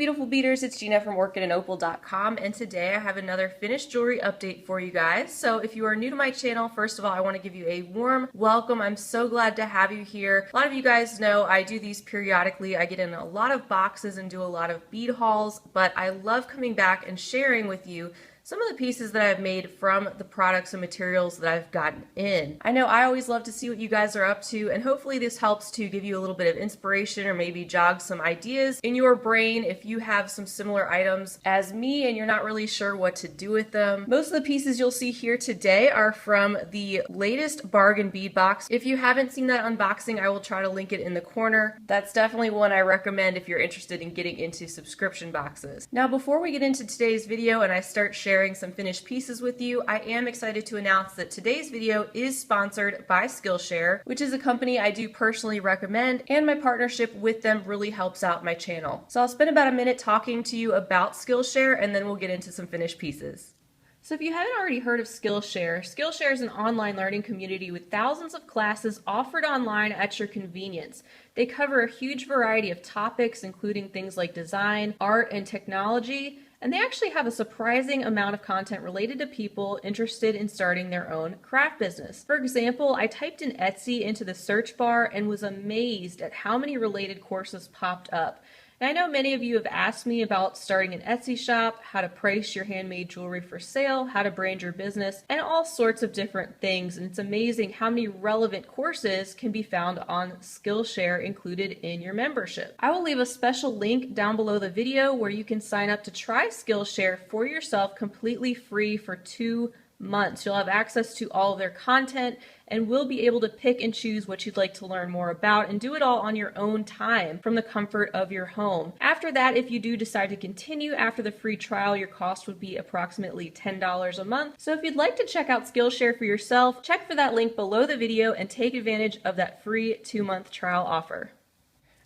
beautiful beaders, it's Gina from Orchid and Opal.com, and today I have another finished jewelry update for you guys. So if you are new to my channel, first of all, I want to give you a warm welcome. I'm so glad to have you here. A lot of you guys know I do these periodically. I get in a lot of boxes and do a lot of bead hauls, but I love coming back and sharing with you some of the pieces that I've made from the products and materials that I've gotten in. I know I always love to see what you guys are up to, and hopefully this helps to give you a little bit of inspiration or maybe jog some ideas in your brain if you have some similar items as me and you're not really sure what to do with them. Most of the pieces you'll see here today are from the latest bargain bead box. If you haven't seen that unboxing, I will try to link it in the corner. That's definitely one I recommend if you're interested in getting into subscription boxes. Now, before we get into today's video and I start sharing some finished pieces with you, I am excited to announce that today's video is sponsored by Skillshare, which is a company I do personally recommend, and my partnership with them really helps out my channel. So I'll spend about a minute talking to you about Skillshare and then we'll get into some finished pieces. So if you haven't already heard of Skillshare, Skillshare is an online learning community with thousands of classes offered online at your convenience. They cover a huge variety of topics, including things like design, art, and technology. And they actually have a surprising amount of content related to people interested in starting their own craft business. For example, I typed in Etsy into the search bar and was amazed at how many related courses popped up. And I know many of you have asked me about starting an Etsy shop, how to price your handmade jewelry for sale, how to brand your business, and all sorts of different things. And it's amazing how many relevant courses can be found on Skillshare included in your membership. I will leave a special link down below the video where you can sign up to try Skillshare for yourself completely free for 2 months. You'll have access to all of their content and will be able to pick and choose what you'd like to learn more about and do it all on your own time from the comfort of your home. After that, if you do decide to continue after the free trial, your cost would be approximately $10 a month. So if you'd like to check out Skillshare for yourself, check for that link below the video and take advantage of that free 2-month trial offer.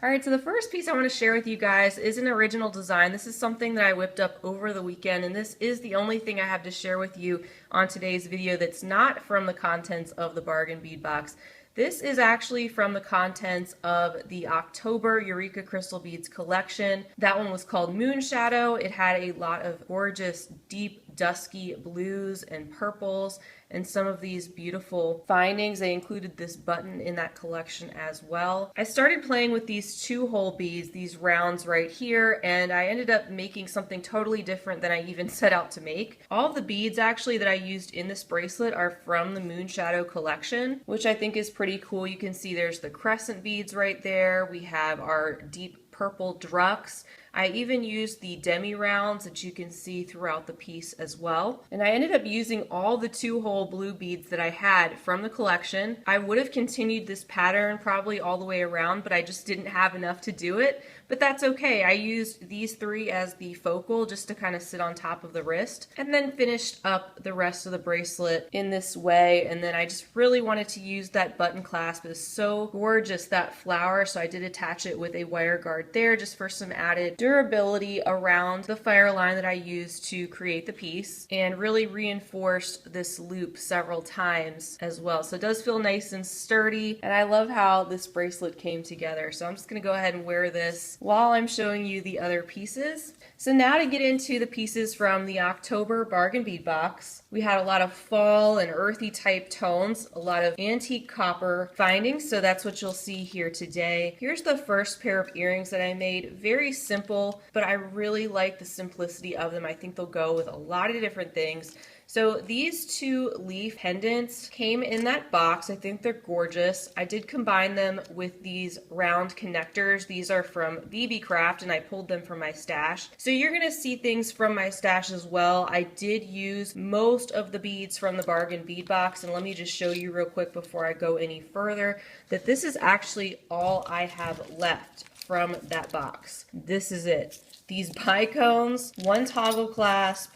Alright, so the first piece I want to share with you guys is an original design. This is something that I whipped up over the weekend, and this is the only thing I have to share with you on today's video that's not from the contents of the bargain bead box. This is actually from the contents of the October Eureka Crystal Beads collection. That one was called Moon Shadow. It had a lot of gorgeous, deep, dusky blues and purples and some of these beautiful findings. They included this button in that collection as well. I started playing with these 2-hole beads, these rounds right here, and I ended up making something totally different than I even set out to make. All of the beads actually that I used in this bracelet are from the Moon Shadow collection, which I think is pretty cool. You can see there's the crescent beads right there. We have our deep purple drucks. I even used the demi rounds that you can see throughout the piece as well. And I ended up using all the 2-hole blue beads that I had from the collection. I would have continued this pattern probably all the way around, but I just didn't have enough to do it. But that's okay. I used these 3 as the focal just to kind of sit on top of the wrist, and then finished up the rest of the bracelet in this way. And then I just really wanted to use that button clasp. It's so gorgeous, that flower, so I did attach it with a wire guard there just for some added durability around the fire line that I used to create the piece, and really reinforced this loop several times as well. So it does feel nice and sturdy, and I love how this bracelet came together. So I'm just going to go ahead and wear this while I'm showing you the other pieces. So now to get into the pieces from the October bargain bead box. We had a lot of fall and earthy type tones, a lot of antique copper findings, so that's what you'll see here today. Here's the first pair of earrings that I made. Very simple, but I really like the simplicity of them. I think they'll go with a lot of different things. So these 2 leaf pendants came in that box. I think they're gorgeous. I did combine them with these round connectors. These are from BB Craft, and I pulled them from my stash. So you're going to see things from my stash as well. I did use most of the beads from the bargain bead box, and let me just show you real quick before I go any further that this is actually all I have left from that box. This is it. These bicones, 1 toggle clasp,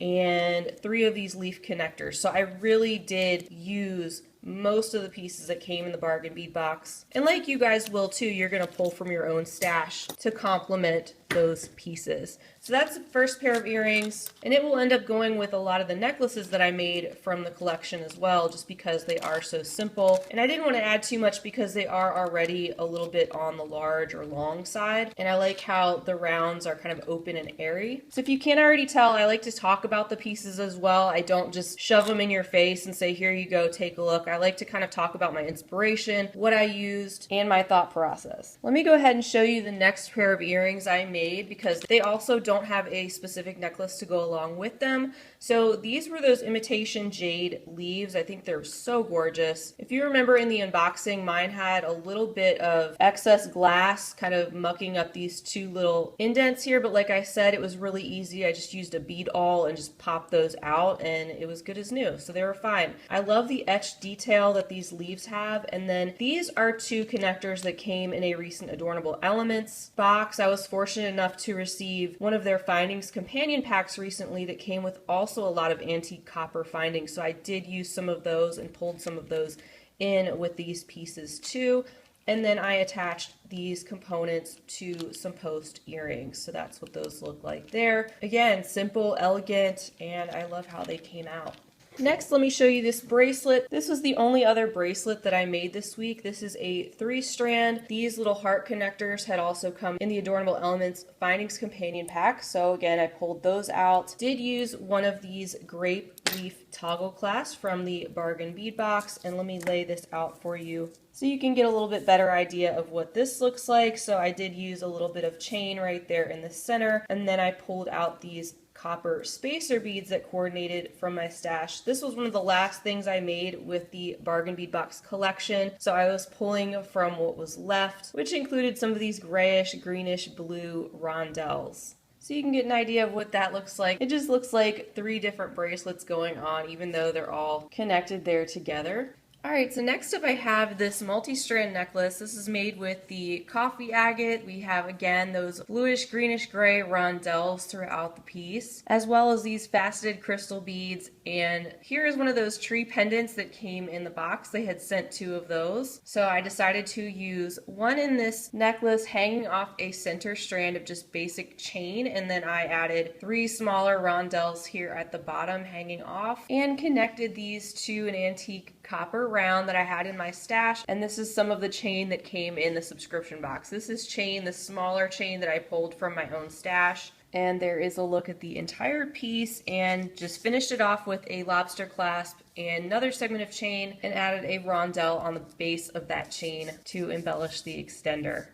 and 3 of these leaf connectors. So I really did use most of the pieces that came in the bargain bead box. And like you guys will too, you're going to pull from your own stash to complement those pieces. So that's the first pair of earrings, and it will end up going with a lot of the necklaces that I made from the collection as well, just because they are so simple. And I didn't want to add too much because they are already a little bit on the large or long side, and I like how the rounds are kind of open and airy. So if you can't already tell, I like to talk about the pieces as well. I don't just shove them in your face and say, here you go, take a look. I like to kind of talk about my inspiration, what I used, and my thought process. Let me go ahead and show you the next pair of earrings I made, because they also don't have a specific necklace to go along with them. So these were those imitation jade leaves. I think they're so gorgeous. If you remember in the unboxing, mine had a little bit of excess glass kind of mucking up these two little indents here, but like I said, it was really easy. I just used a bead awl and just popped those out, and it was good as new, so they were fine. I love the etched detail that these leaves have, and then these are two connectors that came in a recent Adornable Elements box. I was fortunate enough to receive one of their findings companion packs recently that came with also a lot of antique copper findings, so I did use some of those and pulled some of those in with these pieces too. And then I attached these components to some post earrings. So that's what those look like there. Again, simple, elegant, and I love how they came out. Next, let me show you this bracelet. This was the only other bracelet that I made this week. This is a 3-strand. These little heart connectors had also come in the Adornable Elements Findings Companion Pack. So again, I pulled those out. Did use one of these grape leaf toggle clasps from the bargain bead box, and let me lay this out for you so you can get a little bit better idea of what this looks like. So I did use a little bit of chain right there in the center, and then I pulled out these copper spacer beads that coordinated from my stash. This was one of the last things I made with the bargain bead box collection, so I was pulling from what was left, which included some of these grayish, greenish, blue rondelles. So you can get an idea of what that looks like. It just looks like 3 different bracelets going on, even though they're all connected there together. Alright, so next up I have this multi-strand necklace. This is made with the coffee agate. We have, again, those bluish, greenish, gray rondelles throughout the piece, as well as these faceted crystal beads. And here is one of those tree pendants that came in the box. They had sent 2 of those. So I decided to use one in this necklace hanging off a center strand of just basic chain, and then I added 3 smaller rondelles here at the bottom hanging off, and connected these to an antique copper round that I had in my stash. And this is some of the chain that came in the subscription box. This is chain, the smaller chain that I pulled from my own stash. And there is a look at the entire piece, and just finished it off with a lobster clasp and another segment of chain, and added a rondelle on the base of that chain to embellish the extender.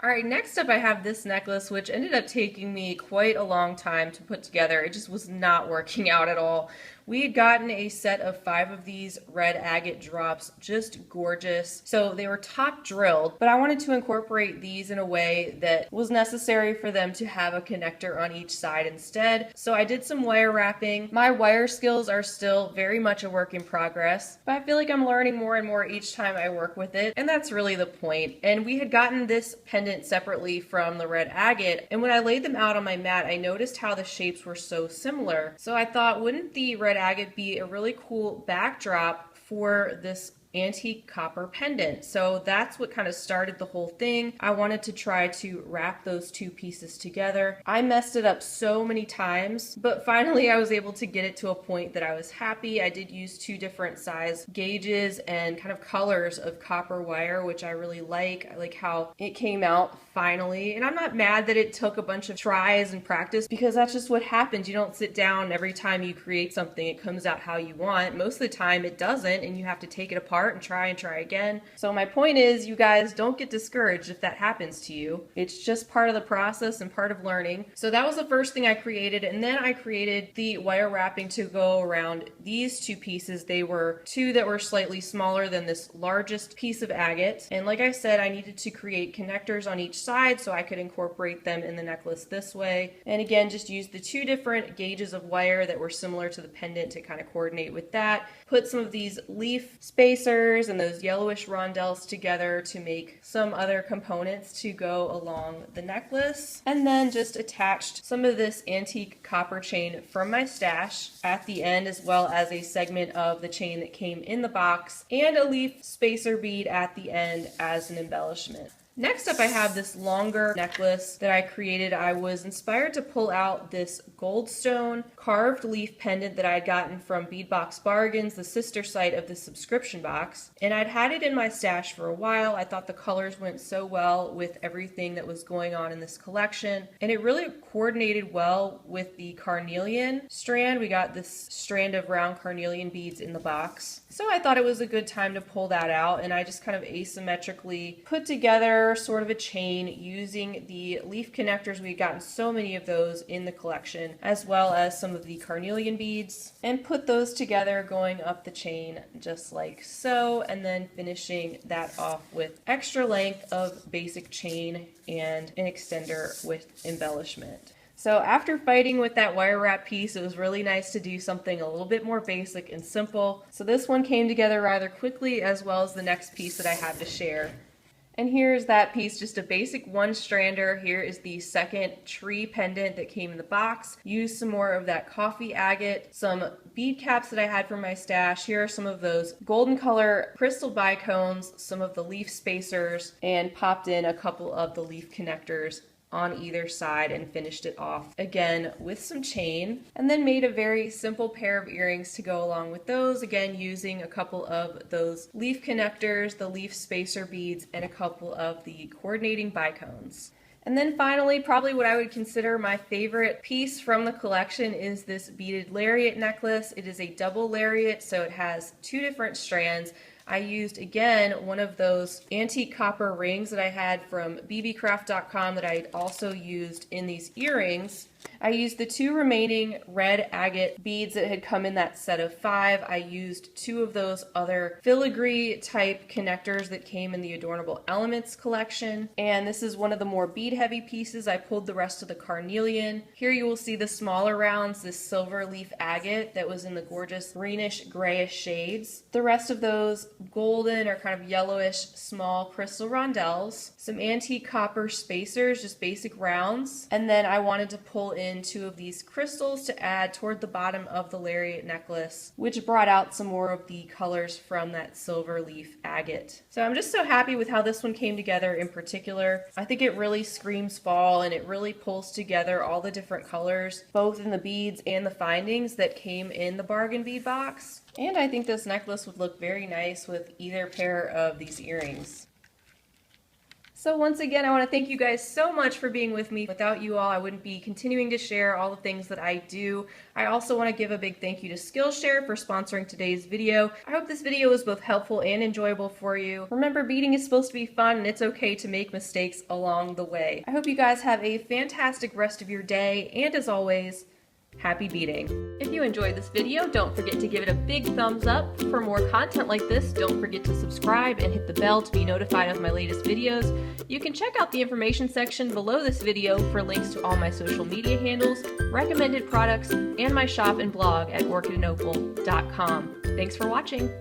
Alright, next up I have this necklace, which ended up taking me quite a long time to put together. It just was not working out at all. We had gotten a set of 5 of these red agate drops, just gorgeous. So they were top drilled, but I wanted to incorporate these in a way that was necessary for them to have a connector on each side instead. So I did some wire wrapping. My wire skills are still very much a work in progress, but I feel like I'm learning more and more each time I work with it, and that's really the point. And we had gotten this pendant separately from the red agate, and when I laid them out on my mat, I noticed how the shapes were so similar. So I thought, wouldn't the red agate be a really cool backdrop for this antique copper pendant? So that's what kind of started the whole thing. I wanted to try to wrap those 2 pieces together. I messed it up so many times, but finally I was able to get it to a point that I was happy. I did use 2 different size gauges and kind of colors of copper wire, which I really like. I like how it came out finally, and I'm not mad that it took a bunch of tries and practice, because that's just what happens. You don't sit down every time you create something, it comes out how you want. Most of the time it doesn't, and you have to take it apart and try again. So my point is, you guys, don't get discouraged if that happens to you. It's just part of the process and part of learning. So that was the first thing I created, and then I created the wire wrapping to go around these 2 pieces. They were 2 that were slightly smaller than this largest piece of agate, and like I said, I needed to create connectors on each side so I could incorporate them in the necklace this way. And again, just use the 2 different gauges of wire that were similar to the pendant to kind of coordinate with that. Put some of these leaf spacers and those yellowish rondelles together to make some other components to go along the necklace. And then just attached some of this antique copper chain from my stash at the end, as well as a segment of the chain that came in the box, and a leaf spacer bead at the end as an embellishment. Next up, I have this longer necklace that I created. I was inspired to pull out this goldstone carved leaf pendant that I had gotten from Beadbox Bargains, the sister site of the subscription box. And I'd had it in my stash for a while. I thought the colors went so well with everything that was going on in this collection. And it really coordinated well with the Carnelian strand. We got this strand of round Carnelian beads in the box. So I thought it was a good time to pull that out, and I just kind of asymmetrically put together sort of a chain using the leaf connectors. We've gotten so many of those in the collection, as well as some of the Carnelian beads, and put those together going up the chain just like so, and then finishing that off with extra length of basic chain and an extender with embellishment. So after fighting with that wire wrap piece, it was really nice to do something a little bit more basic and simple. So this one came together rather quickly, as well as the next piece that I have to share. And here's that piece, just a basic one strander. Here is the second tree pendant that came in the box. Used some more of that coffee agate, some bead caps that I had from my stash. Here are some of those golden color crystal bicones, some of the leaf spacers, and popped in a couple of the leaf connectors on either side and finished it off again with some chain, and then made a very simple pair of earrings to go along with those, again using a couple of those leaf connectors, the leaf spacer beads, and a couple of the coordinating bicones. And then finally, probably what I would consider my favorite piece from the collection is this beaded lariat necklace. It is a double lariat, so it has two different strands. I used, again, one of those antique copper rings that I had from bbcraft.com that I had also used in these earrings. I used the two remaining red agate beads that had come in that set of 5. I used 2 of those other filigree type connectors that came in the Adornable Elements collection. And this is one of the more bead heavy pieces. I pulled the rest of the Carnelian. Here you will see the smaller rounds, this silver leaf agate that was in the gorgeous greenish grayish shades. The rest of those golden or kind of yellowish small crystal rondelles, some antique copper spacers, just basic rounds, and then I wanted to pull in 2 of these crystals to add toward the bottom of the lariat necklace, which brought out some more of the colors from that silver leaf agate. So I'm just so happy with how this one came together in particular. I think it really screams fall, and it really pulls together all the different colors, both in the beads and the findings that came in the bargain bead box. And I think this necklace would look very nice with either pair of these earrings. So once again, I want to thank you guys so much for being with me. Without you all, I wouldn't be continuing to share all the things that I do. I also want to give a big thank you to Skillshare for sponsoring today's video. I hope this video was both helpful and enjoyable for you. Remember, beading is supposed to be fun, and it's okay to make mistakes along the way. I hope you guys have a fantastic rest of your day, and as always, happy beading. If you enjoyed this video, don't forget to give it a big thumbs up. For more content like this, don't forget to subscribe and hit the bell to be notified of my latest videos. You can check out the information section below this video for links to all my social media handles, recommended products, and my shop and blog at orchidandopal.com. Thanks for watching.